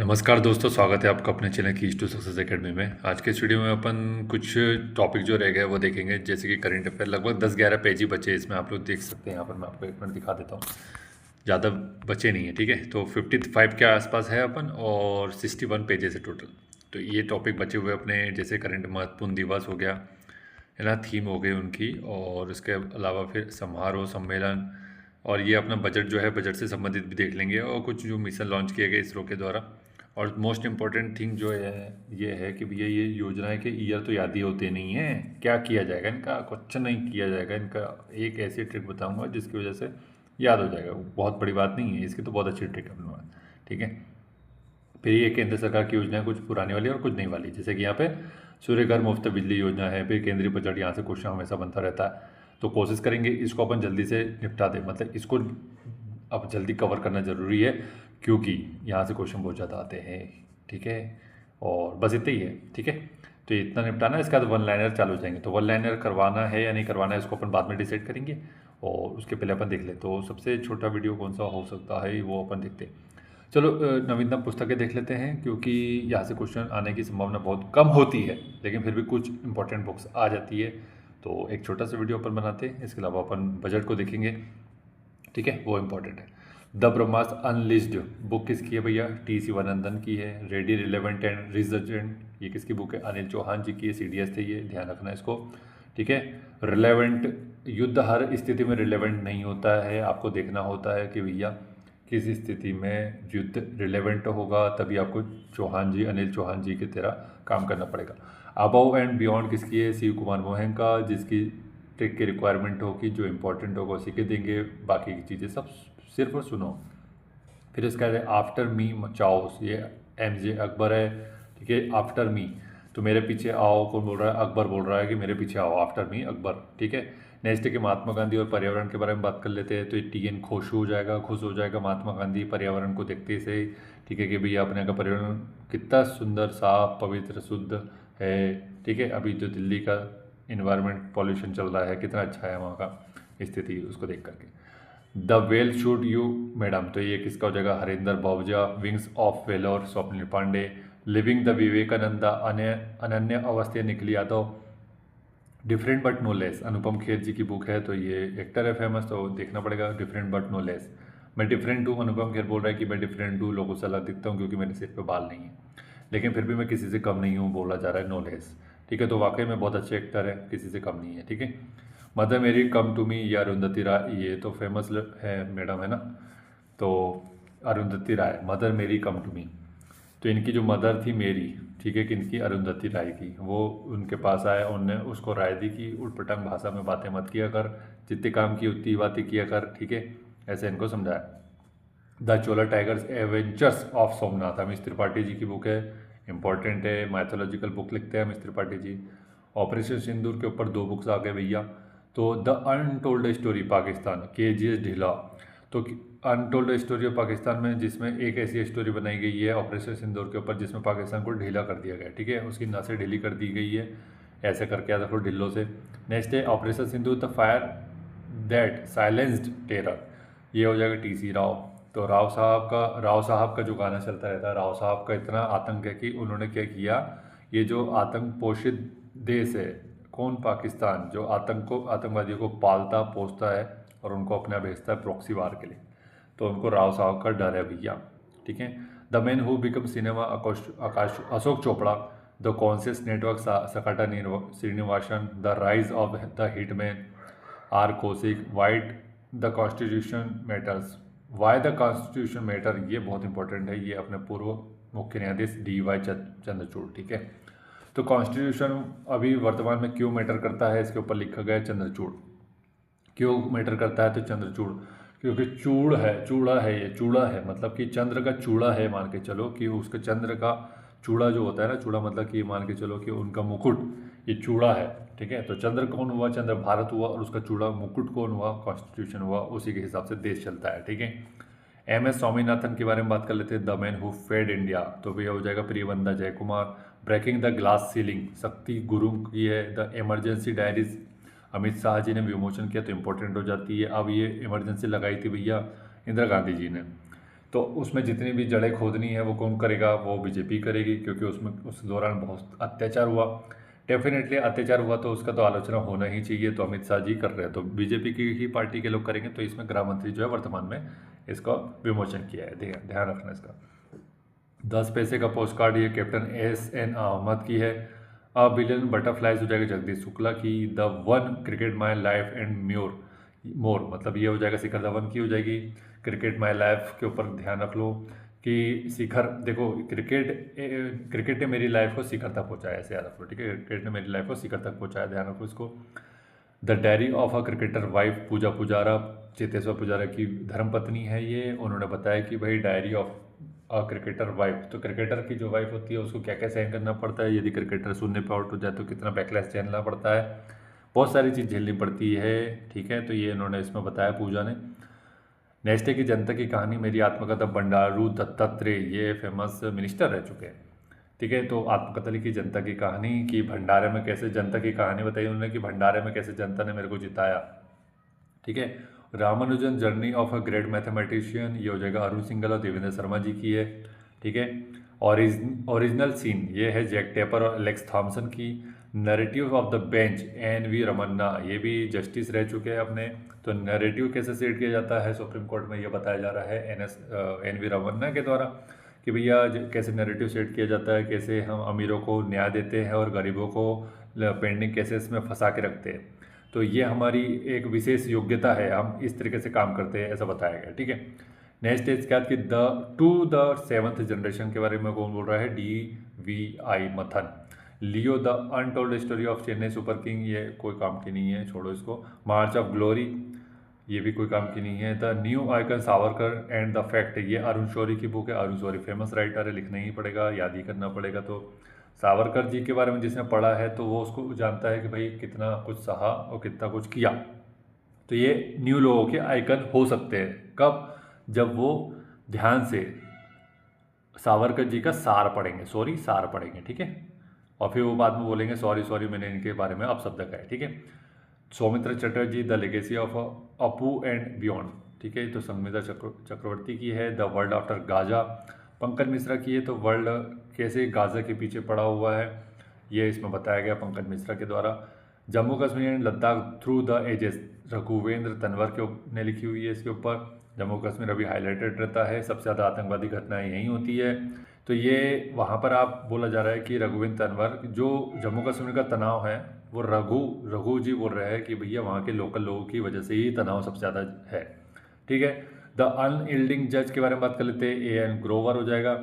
नमस्कार दोस्तों, स्वागत है आपका अपने चैनल की टू सक्सेस एकेडमी में। आज के इस वीडियो में अपन कुछ टॉपिक जो रह गए वो देखेंगे, जैसे कि करंट अफेयर। लगभग 10-11 पेज ही बचे इसमें, आप लोग देख सकते हैं। यहाँ पर मैं आपको एक मिनट दिखा देता हूँ, ज़्यादा बचे नहीं है, ठीक है। तो 55 के आसपास है अपन, और 61 पेजेस है टोटल। तो ये टॉपिक बचे हुए अपने, जैसे करंट महत्वपूर्ण दिवस हो गया है ना, थीम हो गई उनकी, और इसके अलावा फिर समारोह सम्मेलन, और ये अपना बजट जो है, बजट से संबंधित भी देख लेंगे, और कुछ जो मिशन लॉन्च किए गए इसरो के द्वारा। और मोस्ट इम्पॉर्टेंट थिंग जो है ये है कि भैया ये योजनाएं के ईयर तो याद ही होते नहीं हैं, क्या किया जाएगा इनका, क्वेश्चन नहीं किया जाएगा इनका। एक ऐसी ट्रिक बताऊंगा जिसकी वजह से याद हो जाएगा। वो बहुत बड़ी बात नहीं है, इसकी तो बहुत अच्छी ट्रिक है अपने पास, ठीक है। फिर ये केंद्र सरकार की योजना है, कुछ पुरानी वाली और कुछ नई वाली। जैसे कि यहाँ पे सूर्य घर मुफ्त बिजली योजना है, फिर केंद्रीय बजट, यहाँ से क्वेश्चन हमेशा बनता रहता है। तो कोशिश करेंगे इसको अपन जल्दी से निपटा दें, मतलब इसको अब जल्दी कवर करना ज़रूरी है, क्योंकि यहाँ से क्वेश्चन बहुत ज़्यादा आते हैं, ठीक है। और बस इतना ही है, ठीक है। तो इतना निपटाना है, इसके बाद वन लाइनर चालू हो जाएंगे। तो वन लाइनर करवाना है या नहीं करवाना है, इसको अपन बाद में डिसाइड करेंगे, और उसके पहले अपन देख लें तो सबसे छोटा वीडियो कौन सा हो सकता है वो अपन देखते हैं। चलो नवीनतम पुस्तकें देख लेते हैं, क्योंकि यहाँ से क्वेश्चन आने की संभावना बहुत कम होती है, लेकिन फिर भी कुछ इंपॉर्टेंट बुक्स आ जाती है। तो एक छोटा सा वीडियो अपन बनाते हैं। इसके अलावा अपन बजट को देखेंगे, ठीक है, वो इम्पोर्टेंट है। द ब्रह्मास्त्र अनलिस्ड बुक किसकी है भैया? टी शिवानंदन की है। रेडी, रिलेवेंट एंड रिजर्जेंट, ये किसकी बुक है? अनिल चौहान जी की है। CDS थे ये, ध्यान रखना इसको, ठीक है। रिलेवेंट, युद्ध हर स्थिति में रिलेवेंट नहीं होता है, आपको देखना होता है कि भैया किस स्थिति में युद्ध रिलेवेंट होगा, तभी आपको चौहान जी, अनिल चौहान जी की तरह काम करना पड़ेगा। अबव एंड बियॉन्ड किसकी है? शिव कुमार मोहन का, जिसकी ट्रिक की रिक्वायरमेंट होगी, जो इंपॉर्टेंट होगा उसी के देंगे, बाकी की चीज़ें सब सिर्फ सुनो। फिर इसका है आफ्टर मी चाओस, ये MJ अकबर है, ठीक है। आफ्टर मी, तो मेरे पीछे आओ, कौन बोल रहा है? अकबर बोल रहा है कि मेरे पीछे आओ, आफ्टर मी अकबर, ठीक है। नेक्स्ट है कि महात्मा गांधी और पर्यावरण के बारे में बात कर लेते हैं। तो ये TN खुश हो जाएगा, महात्मा गांधी पर्यावरण को देखते से, ठीक है, कि भैया अपने का पर्यावरण कितना सुंदर, साफ, पवित्र, शुद्ध है, ठीक है। अभी जो दिल्ली का इन्वायरमेंट पॉल्यूशन चल रहा है, कितना अच्छा है वहाँ का स्थिति, उसको देख करके। The well should you madam, तो ये किसका हो जाएगा? Harinder Bahuja. Wings of valour, Swapnil Pandey. Living the Vivekananda, Ananya Awasthi, Nikhil Yadav. Different but no less, Anupam Kher ji की बुक है, तो ये एक्टर है फेमस, तो देखना पड़ेगा। डिफरेंट बट नो लेस, मैं डिफरेंट हूँ, अनुपम खेर बोल रहा है कि मैं डिफरेंट हूँ, लोगों से अलग दिखता हूँ क्योंकि मेरे सिर पे बाल नहीं है, लेकिन फिर भी मैं किसी से कम नहीं हूँ, बोला जा रहा है, नो लेस, ठीक है। तो वाकई में बहुत अच्छे एक्टर है, किसी से कम नहीं है, ठीक है। मदर मेरी कम टू मी, ये अरुंधति राय, ये तो फेमस है मैडम, है ना। तो अरुंधति राय, मदर मेरी कम टू मी। तो इनकी जो मदर थी मेरी, ठीक है, किनकी? अरुंधति राय की, वो उनके पास आया, उनने उसको राय दी कि उटपटांग भाषा में बातें मत किया कर, जितने काम की उतनी बातें किया कर, ठीक है, ऐसे इनको समझाया। The Chola tigers avengers of Somnath, Amish Tripathi ji की बुक है, इंपॉर्टेंट है, माइथोलॉजिकल बुक लिखते हैं अमिश त्रिपाठी जी। ऑपरेशन सिंदूर के ऊपर 2 बुक्स आ गए भैया। तो the untold story Pakistan, KGS ढीला। तो अनटोल्ड स्टोरी ऑफ पाकिस्तान में, जिसमें एक ऐसी स्टोरी बनाई गई है ऑपरेशन सिंदूर के ऊपर, जिसमें पाकिस्तान को ढीला कर दिया गया, ठीक है, उसकी नसें ढीली कर दी गई है, ऐसे करके आता फिर ढिल्लों से। नेक्स्ट है operation Sindoor, the fire that silenced terror, ये हो जाएगा TC राव। तो राव साहब का जो गाना चलता रहता है, राव साहब का इतना आतंक है कि उन्होंने क्या किया, ये जो आतंक पोषित देश है, कौन? पाकिस्तान, जो आतंकवादियों को पालता पोसता है और उनको अपना भेजता है प्रॉक्सी वार के लिए, तो उनको राव साहब का डर है भैया, ठीक है। The man who become cinema, Akash Ashok Chopra. The conscious network, Sakata Srinivasan. The rise of the hitman, R Kaushik. The constitution matters, why the constitution matter, ये बहुत इंपॉर्टेंट है, ये अपने पूर्व मुख्य न्यायाधीश DY चंद्रचूड़, ठीक है। तो कॉन्स्टिट्यूशन अभी वर्तमान में क्यों मैटर करता है, इसके ऊपर लिखा गया है चंद्रचूड़। क्यों मैटर करता है? तो चंद्रचूड़, क्योंकि चूड़ा है, ये चूड़ा है, मतलब कि चंद्र का चूड़ा है, मान के चलो कि उसके चंद्र का चूड़ा जो होता है ना, चूड़ा मतलब कि मान के चलो कि उनका मुकुट ये चूड़ा है, ठीक है। तो चंद्र कौन हुआ? चंद्र भारत हुआ, और उसका चूड़ा मुकुट कौन हुआ? कॉन्स्टिट्यूशन हुआ, उसी के हिसाब से देश चलता है, ठीक है। MS स्वामीनाथन के बारे में बात कर लेते हैं, the man who fed India, तो भैया हो जाएगा Priyamvada Jaykumar. Breaking the glass ceiling, Shakti Guru की है। The emergency diaries, Amit Shah ji ने विमोचन किया, तो इंपॉर्टेंट हो जाती है। अब ये इमरजेंसी लगाई थी भैया इंदिरा गांधी जी ने। तो उसमें जितनी भी जड़ें खोदनी है वो कौन करेगा, वो बीजेपी करेगी, क्योंकि उसमें उस दौरान बहुत अत्याचार हुआ। डेफिनेटली अत्याचार हुआ तो उसका तो आलोचना होना ही चाहिए, तो अमित शाह जी कर रहे हैं, तो बीजेपी की ही पार्टी के लोग करेंगे। तो इसमें गृह मंत्री जो है वर्तमान में इसका विमोचन किया है, ध्यान रखना इसका। 10 पैसे का पोस्ट कार्ड ये कैप्टन SN अहमद की है। अ बिलियन बटरफ्लाइज हो जाएगा जगदीश शुक्ला की। The one cricket my life and more मतलब ये हो जाएगा शिखर धवन की हो जाएगी। क्रिकेट माई लाइफ के ऊपर ध्यान रख लो कि शिखर, देखो क्रिकेट ने मेरी लाइफ को शिखर तक पहुंचाया, ऐसे याद रख लो, ठीक है। क्रिकेट ने मेरी लाइफ को शिखर तक पहुंचाया, ध्यान रखो इसको। The diary of a cricketer wife Pooja Pujara, Cheteshwar Pujara की धर्मपत्नी है ये। उन्होंने बताया कि भाई diary of a cricketer wife, तो क्रिकेटर की जो वाइफ होती है उसको क्या क्या सहन करना पड़ता है, यदि क्रिकेटर शून्य पे आउट हो जाए तो कितना बैकलैश झेलना पड़ता है, बहुत सारी चीज़ झेलनी पड़ती है, ठीक है। तो ये इन्होंने इसमें बताया पूजा ने। नेक्स्ट की जनता की कहानी, मेरी आत्मकथा बंडारू दत्तात्रेय, ये फेमस मिनिस्टर रह चुके हैं, ठीक है। तो आत्मकथा लिखी जनता की कहानी कि भंडारे में कैसे जनता की कहानी बताई उन्होंने कि भंडारे में कैसे जनता ने मेरे को जिताया, ठीक है। Ramanujan journey of a great mathematician, ये हो जाएगा अरुण सिंघल और देवेंद्र शर्मा जी की है, ठीक है। ओरिजिनल सीन ये है जैक टेपर और एलेक्स थॉमसन की। Narrative of the bench NV Ramana, ये भी जस्टिस रह चुके हैं अपने। तो नरेटिव कैसे सेट किया जाता है सुप्रीम कोर्ट में, ये बताया जा रहा है NV रमन्ना के द्वारा कि भैया कैसे नैरेटिव सेट किया जाता है, कैसे हम अमीरों को न्याय देते हैं और गरीबों को पेंडिंग केसेस में फंसा के रखते हैं। तो ये हमारी एक विशेष योग्यता है, हम इस तरीके से काम करते हैं, ऐसा बताया गया, ठीक है। नेक्स्ट है इसके बाद कि द 7th जनरेशन के बारे में कौन बोल रहा है, DVI मथन। Leo the untold story of Chennai super king, ये कोई काम की नहीं है, छोड़ो इसको। मार्च ऑफ ग्लोरी, ये भी कोई काम की नहीं है। The new icon Savarkar and the fact, ये अरुण शौरी की बुक है। अरुण शौरी फेमस राइटर है, लिखना ही पड़ेगा, याद ही करना पड़ेगा। तो सावरकर जी के बारे में जिसने पढ़ा है तो वो उसको जानता है कि भाई कितना कुछ सहा और कितना कुछ किया। तो ये न्यू लोगों के आइकन हो सकते हैं, कब, जब वो ध्यान से सावरकर जी का सार पढ़ेंगे, सार पढ़ेंगे, ठीक है। और फिर वो बाद में बोलेंगे सॉरी मैंने इनके बारे में अपशब्द कहा है, ठीक है। Soumitra Chatterjee the legacy of Apu and beyond, ठीक है। तो संगीता चक्रवर्ती की है। The world after Gaza, Pankaj Mishra की है। तो वर्ल्ड कैसे गाजा के पीछे पड़ा हुआ है, ये इसमें बताया गया पंकज मिश्रा के द्वारा। Jammu Kashmir and Ladakh through the ages, Raghuvendra Tanwar के ने लिखी हुई है इसके ऊपर। जम्मू कश्मीर अभी हाईलाइटेड रहता है, सबसे ज़्यादा आतंकवादी घटनाएं यहीं होती है। तो ये वहाँ पर आप बोला जा रहा है कि रघुवेंद्र तनवर, जो जम्मू कश्मीर का तनाव है वो रघु जी बोल रहे हैं कि भैया वहाँ के लोकल लोगों की वजह से ही तनाव सबसे ज़्यादा है, ठीक है। द अनयील्डिंग जज के बारे में बात कर लेते हैं, AN ग्रोवर हो जाएगा।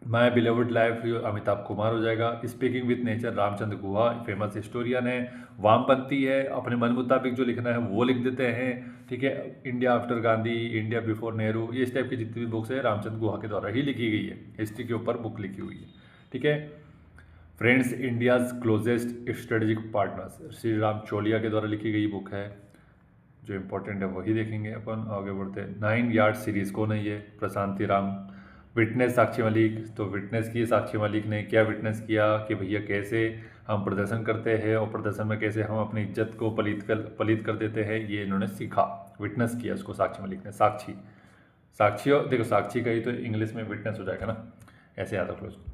माई बिलीव्ड लाइफ अमिताभ कुमार हो जाएगा। Speaking with nature Ramachandra Guha famous historian है, वामपंथी है, अपने मन मुताबिक जो लिखना है वो लिख देते हैं, ठीक है। India after Gandhi, India before Nehru, ये इस टाइप की जितनी भी बुक्स है रामचंद्र गुहा के द्वारा ही लिखी गई है, हिस्ट्री के ऊपर बुक लिखी हुई है, ठीक है। Friends India's closest strategic partners Shri Ram चोलिया के द्वारा लिखी गई बुक है, जो इम्पोर्टेंट है वही देखेंगे अपन। आगे बढ़ते हैं। 9 यार्ड सीरीज कौन है ये, प्रशांति राम। विटनेस साक्षी मलिक, तो विटनेस की साक्षी मलिक ने क्या विटनेस किया कि भैया कैसे हम प्रदर्शन करते हैं और प्रदर्शन में कैसे हम अपनी इज्जत को पलीत कर देते हैं, ये इन्होंने सीखा, विटनेस किया उसको साक्षी मलिक ने। साक्षी और देखो साक्षी का ही तो इंग्लिश में विटनेस हो जाएगा ना, ऐसे याद रख लो उसको।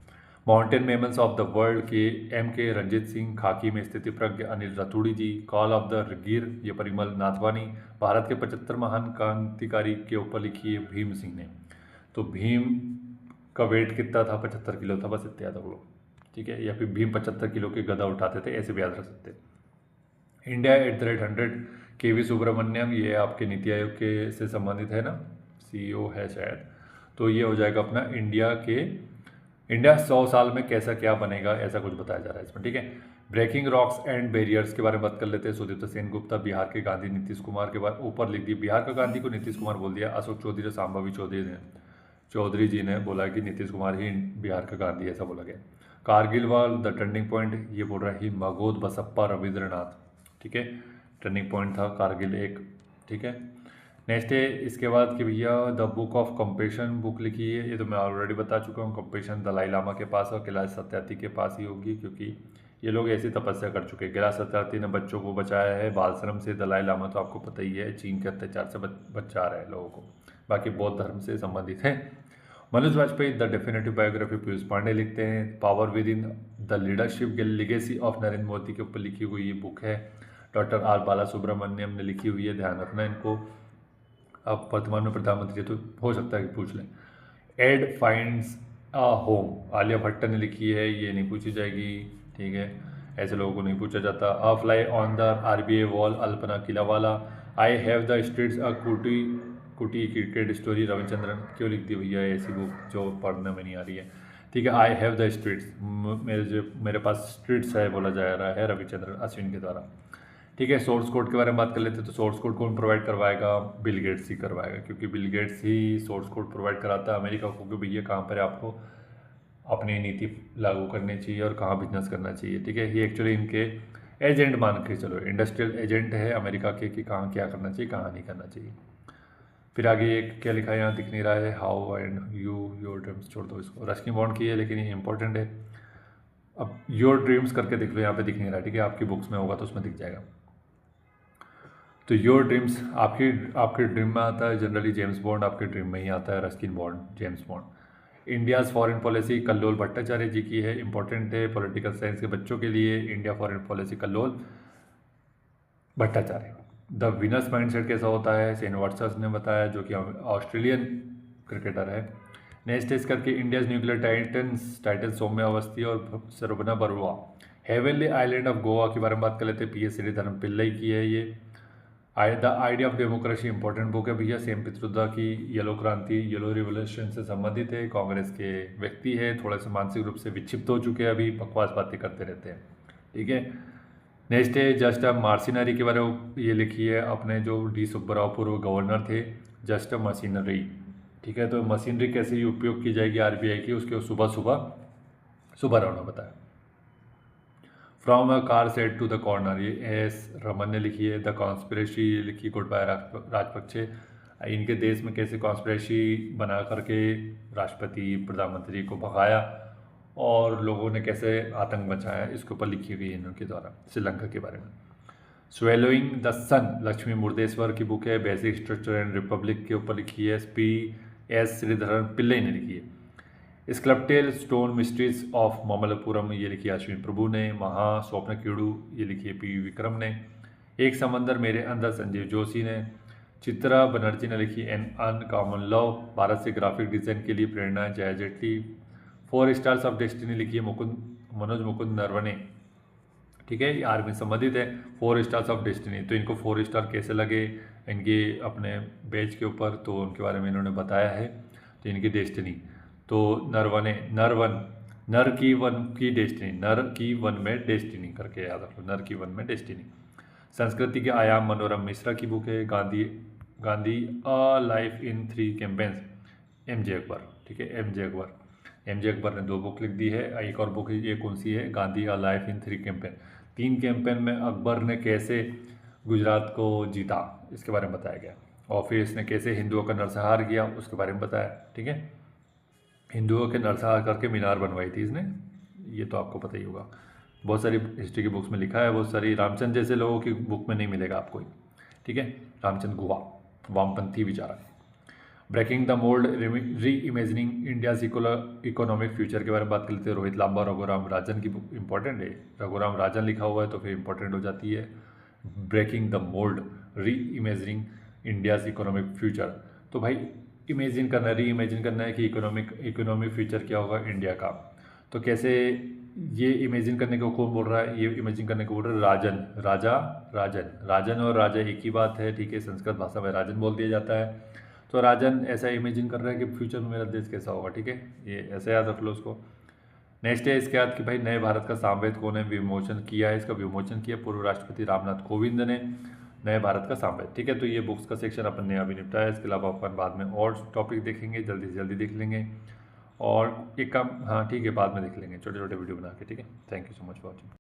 Mountain Memons of the world के MK रंजीत सिंह, खाकी में स्थिति प्रज्ञ अनिल रतूड़ी जी। कॉल ऑफ द गिर, ये परिमल नाथवानी। भारत के 75 महान क्रांतिकारी के ऊपर लिखी है भीम सिंह ने। तो भीम का वेट कितना था, 75 किलो था, बस इतना याद रख लो, ठीक है। या फिर भीम 75 किलो के गदा उठाते थे, ऐसे भी याद रख सकते हैं। इंडिया @100 KV सुब्रमण्यम, ये आपके नीति आयोग के से संबंधित है ना, CEO है शायद। तो ये हो जाएगा अपना इंडिया 100 साल में कैसा क्या बनेगा, ऐसा कुछ बताया जा रहा है इसमें, ठीक है। ब्रेकिंग रॉक्स एंड बैरियर्स के बारे में बात कर लेते हैं। सुदीप्त सेन गुप्ता, बिहार के गांधी नीतीश कुमार के बाद ऊपर लिख दी, बिहार का गांधी को नीतीश कुमार बोल दिया। अशोक चौधरी और सांभवी चौधरी जी ने बोला कि नीतीश कुमार ही बिहार का गांधी, ऐसा बोला गया। Kargil war the turning point, ये बोल रहा है मगोद बसप्पा रविंद्रनाथ, ठीक है। टर्निंग पॉइंट था कारगिल एक, ठीक है। नेक्स्ट है इसके बाद कि भैया the book of compassion book लिखी है, ये तो मैं ऑलरेडी बता चुका हूँ। कंपेशन दलाई लामा के पास और कैलाश सत्यार्थी के पास ही होगी, क्योंकि ये लोग ऐसी तपस्या कर चुके हैं। कैलाश सत्यार्थी ने बच्चों को बचाया है बाल श्रम से, दलाई लामा तो आपको पता ही है चीन के अत्याचार से बचा रहा है लोगों को, बाकी बौद्ध धर्म से संबंधित है। Manoj Vajpayee the definitive biography Piyush Pandey लिखते हैं। Power within the leadership legacy of Narendra Modi के ऊपर लिखी हुई ये बुक है। डॉक्टर आर बाला सुब्रमण्यम ने लिखी हुई है, ध्यान रखना इनको। अब वर्तमान में प्रधानमंत्री तो हो सकता है कि पूछ लें। Ed finds a home Alia Bhatt ने लिखी है, ये नहीं पूछी जाएगी, ठीक है, ऐसे लोगों को नहीं पूछा जाता। A fly on the RBI wall Alpana Killawala. I have the streets a kutti kutti cricket story Ravichandran. क्यों लिख दी भैया ऐसी बुक जो पढ़ने में नहीं आ रही है, ठीक है। आई हैव द स्ट्रीट्स, मेरे पास स्ट्रीट्स है बोला जा रहा है रविचंद्रन अश्विन के द्वारा, ठीक है। सोर्स कोड के बारे में बात कर लेते हैं। तो सोर्स कोड कौन प्रोवाइड करवाएगा? बिल गेट्स ही करवाएगा, क्योंकि बिल गेट्स ही सोर्स कोड प्रोवाइड कराता है अमेरिका को कि भैया कहाँ पर आपको अपनी नीति लागू करनी चाहिए और कहाँ बिजनेस करना चाहिए, ठीक है। ये एक्चुअली इनके एजेंट मान के चलो, इंडस्ट्रियल एजेंट है अमेरिका के कि कहाँ क्या करना चाहिए कहाँ नहीं करना चाहिए। फिर आगे एक क्या लिखा है यहाँ दिख नहीं रहा है, how and you your dreams, छोड़ दो इसको, रस्किन बॉन्ड की है लेकिन ये इंपॉर्टेंट है। अब योर ड्रीम्स करके देख लो, यहाँ पे दिख नहीं रहा, ठीक है, आपकी बुक्स में होगा तो उसमें दिख जाएगा। तो योर ड्रीम्स आपके ड्रीम में आता है, जनरली जेम्स बॉन्ड आपके ड्रीम में ही आता है, Ruskin Bond James Bond. India's foreign policy Kallol Bhattacharya ji की है, इंपॉर्टेंट है पॉलिटिकल साइंस के बच्चों के लिए। India foreign policy Kallol Bhattacharya. The winners mindset कैसा होता है, शेन वॉटसन ने बताया, जो कि ऑस्ट्रेलियन क्रिकेटर है। नेक्स्ट इज करके India's nuclear titan Saumya Awasthi और Saravana Barua. Heavenly island of Goa के बारे में बात कर लेते हैं, PS श्रीधरन पिल्लई की है ये। The idea of democracy important book है भैया, सेम पित्रुदा की येलो क्रांति, येलो रिवोल्यूशन से संबंधित है। कांग्रेस के व्यक्ति है, थोड़ा सा मानसिक रूप से विक्षिप्त हो चुके हैं, अभी बकवास बातें करते रहते हैं, ठीक है। नेक्स्ट है जस्ट अ मशीनरी के बारे में ये लिखी है अपने जो D सुब्बाराव पूर्व गवर्नर थे, जस्ट अ मशीनरी, ठीक है। तो मशीनरी कैसे उपयोग की जाएगी RBI की, उसके सुब्बाराव ने बताया। From a car set to the corner, ये S रमन ने लिखी है। द कॉन्स्पिरेसी लिखी गुड बाय राजपक्षे। इनके देश में कैसे कॉन्स्पिरेसी बना करके राष्ट्रपति प्रधानमंत्री को भगाया और लोगों ने कैसे आतंक मचाया, इसके ऊपर लिखी हुई है इनके द्वारा, श्रीलंका के बारे में। स्वेलोइंग द सन लक्ष्मी मुर्देश्वर की बुक है, बेसिक स्ट्रक्चर एंड रिपब्लिक के ऊपर लिखी है, PS श्रीधरन पिल्लई ने लिखी है। Sculpted stone mysteries of Mamallapuram, ये लिखी है अश्विन प्रभु ने। महा स्वप्न कीड़ू, ये लिखी है PV विक्रम ने। एक समंदर मेरे अंदर संजीव जोशी ने। चित्रा बनर्जी ने लिखी एन अनकॉमन लव, भारत से ग्राफिक डिजाइन के लिए प्रेरणा है Jaya Jaitley. 4 stars of destiny लिखी है मनोज मुकुंद नरवणे, ठीक है, ये आर्मी संबंधित है। 4 स्टार्स ऑफ डेस्टिनी, तो इनको 4 स्टार कैसे लगे इनके अपने बेच के ऊपर, तो उनके बारे में इन्होंने बताया है। तो इनकी डेस्टिनी तो नर की वन की डेस्टिनी, नर की वन में डेस्टिनी करके याद रखो, नर की वन में डेस्टिनी। संस्कृति के आयाम मनोरम मिश्रा की बुक है। Gandhi a life in 3 campaigns, MJ Akbar, ठीक है, MJ अकबर ने 2 बुक लिख दी है। एक और बुक ये कौन सी है, Gandhi a life in 3 campaign. 3 campaign में अकबर ने कैसे गुजरात को जीता, इसके बारे में बताया गया। और फिर इसने कैसे हिंदुओं का नरसंहार किया, उसके बारे में बताया, ठीक है। हिंदुओं के नरसंहार करके मीनार बनवाई थी इसने, ये तो आपको पता ही होगा। बहुत सारी हिस्ट्री की बुक्स में लिखा है, बहुत सारी रामचंद्र जैसे लोगों की बुक में नहीं मिलेगा आपको, ठीक है। रामचंद्र गुहा वामपंथी विचारक। ब्रेकिंग द मोल्ड री इमेजिनिंग इंडियाज इकोनॉमिक फ्यूचर के बारे में बात कर लेते हैं। रोहित लांबा रघुराम राजन की बुक इंपॉर्टेंट है, रघुराम राजन लिखा हुआ है तो फिर इंपॉर्टेंट हो जाती है। ब्रेकिंग द मोल्ड री इमेजिनिंग इंडियाज इकोनॉमिक फ्यूचर, तो भाई इमेजिन करना, री इमेजिन करना है कि इकोनॉमिक फ्यूचर क्या होगा इंडिया का। तो कैसे ये इमेजिन करने को कौन बोल रहा है, ये इमेजिन करने को बोल रहा है राजन और राजा एक ही बात है, ठीक है। संस्कृत भाषा में राजन बोल दिया जाता है, तो राजन ऐसा इमेजिन कर रहा है कि फ्यूचर में मेरा देश कैसा होगा, ठीक है, ये ऐसे याद रख लो उसको। नेक्स्ट है इसके बाद कि भाई नए भारत का सामवेद कौन है विमोचन किया है, इसका विमोचन किया पूर्व राष्ट्रपति रामनाथ कोविंद ने, नए भारत का सामवेद, ठीक है। तो ये बुक्स का सेक्शन अपन ने अभी निपटाया, इसके अलावा अपन बाद में और टॉपिक देखेंगे, जल्दी से जल्दी देख लेंगे। और एक काम, हाँ ठीक है, बाद में देख लेंगे छोटे छोटे वीडियो बना के, ठीक है। Thank you so much for watching.